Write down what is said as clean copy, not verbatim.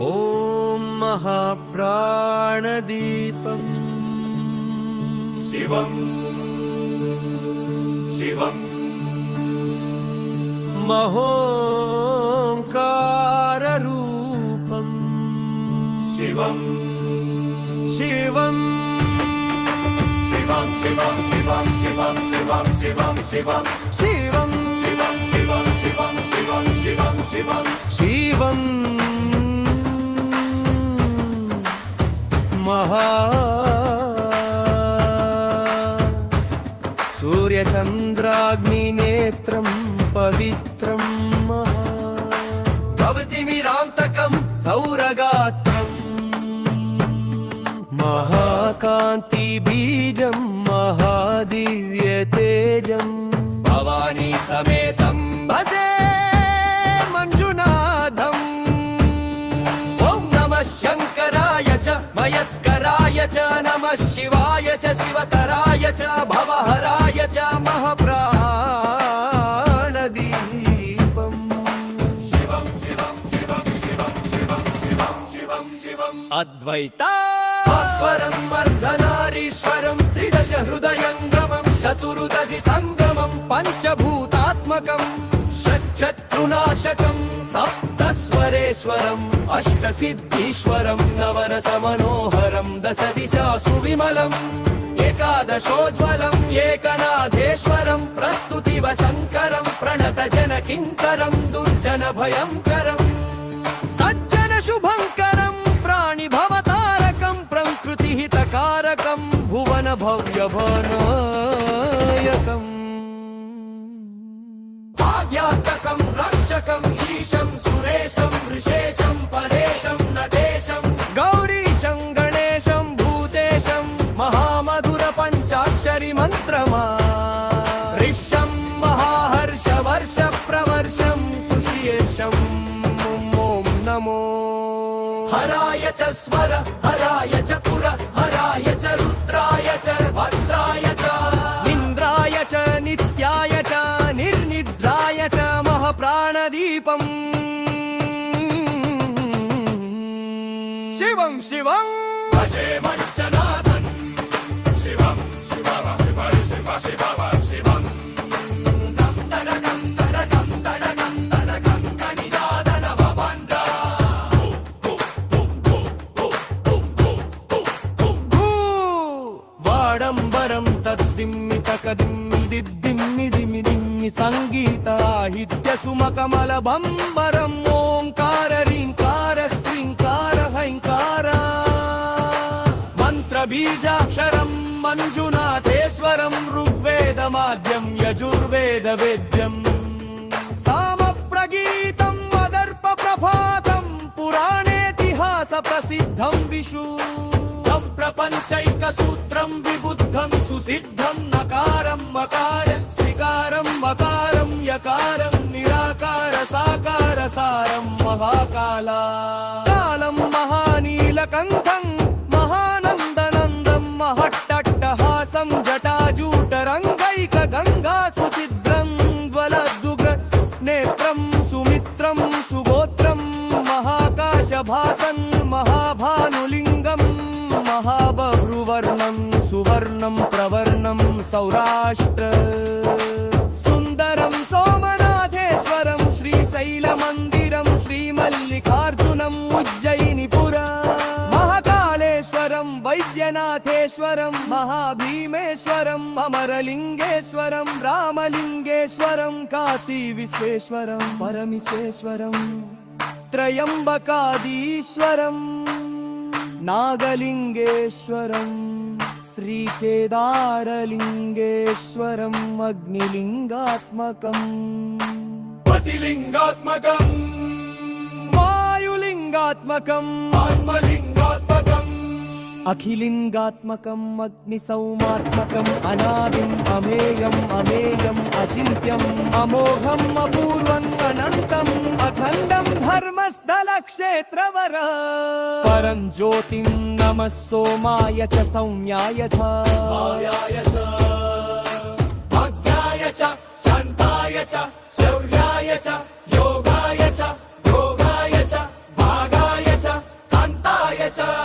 ॐ महाप्राणदीपम् शिवं शिवं महोङ्काररूपम् शिवं शिवं शिवं शिवं शिवं शिवं शिवं शिवं शिवं शिवं शिवं शिवं शिवं शिवं शिवं शिवं शिवं महा सूर्यचन्द्राग्निनेत्रं पवित्रं महा भवतिमिरान्तकं सौरगात्रम् महाकान्तिबीजं महादिव्यतेजं भवानी समेतं भजे मंजुनाथम्। ॐ नमः शङ्कराय च मयस्कराय च नमः शिवाय च शिवतराय च भवहराय च महाप्राणदीपम् शिवं शिवं शिवं शिवं शिवं शिवं शिवं शिवम् अद्वैता स्वरं अर्धनारीश्वरं त्रिदश हृदयङ्गमं चतुर्दधि संगमं पञ्चभूतात्मकं षट्शत्रुनाशकं सप्तस्वरेश्वरम् अष्टसिद्धीश्वरं नवरसमनोहरं दशदिशासु विमलम् एकादशोज्ज्वलम् एकनाथेश्वरं प्रस्तुतिवशङ्करं प्रणतजनकिङ्करं दुर्जनभयङ्करम् सज्जनशुभङ्करं प्राणिभवतारकं प्रकृतिहितकारकं भुवनभव्यभनायकम् भाग्यात्मकं रक्षकं ईशं सुरेशं ऋषेशं परेशं नटेशं गौरीशं गणेशं भूतेशं महामधुरपञ्चाक्षरि मन्त्रमा ऋषं महाहर्षवर्षप्रवर्षं सुशीर्षम् नमो हराय च स्वर हराय च पुर हराय च रुद्राय च भद्राय च इन्द्राय च नित्याय च निर्निद्राय च महाप्राणदीपम् शिवं शिवं भजे मञ्चनाथं शिवं शिवं शिवं शिव शिव शिवं వాడంబరం తద్దిమ్మి తకదిమ్మి దిద్దిమ్మి దిమి దిమ్మి సంగీత సాహిత్య సుమకమల బంబరం ఓంకార రీంకార శ్రీంకార హైంకార మంత్ర బీజాక్షరం మంజునాథేశ్వరం ఋగ్వేదమాద్యం యజుర్వేద వేద్యం సామప్రగీతం అదర్ప ప్రభాతం పురాణేతిహాస ప్రసిద్ధం విషు ప్రపంచైక సూత్రం విబుద్ధం సుసిద్ధం నకారం మకారం సికారం మకారం యకారం నిరాకార సాకార సారం మహాకాల కాలం మహానీలకంఠం మహానందనందం మహట్టట్టహాసం జటాజూటరంగైక గంగా సుచిద్రం జ్వలద్దుగ నేత్రం సుమిత్రం సుగోత్రం మహాకాశభాసన్ మహాభానులింగం महाबभ्रुवर्णं सुवर्णं प्रवर्णं सौराष्ट्र सुन्दरं सोमनाथेश्वरं श्रीशैलमन्दिरं श्रीमल्लिकार्जुनम् उज्जयिनीपुर महाकालेश्वरं वैद्यनाथेश्वरं महाभीमेश्वरम् अमरलिङ्गेश्वरं रामलिङ्गेश्वरं काशीविश्वेश्वरं परमेश्वरं त्रयम्बकाधीश्वरम् नागलिंगेश्वरं श्रीकेदारलिंगेश्वरम् अग्निलिंगात्मकं पतिलिंगात्मकं वायुलिंगात्मकं आत्मलिंगात्मकं अखिलिंगात्मकं अग्निसौमात्मकम् अनादिम् अमेयम् अमेयम् अचिन्त्यम् अमोघम् अपूर्वम् अनन्तम् अखण्डं धर्मस्थलक्षेत्रवर परं ज्योतिं नमः सोमाय च सौम्याय च भाव्याय च भाग्याय च शान्ताय च शौर्याय च योगाय च भोगाय च भागाय च च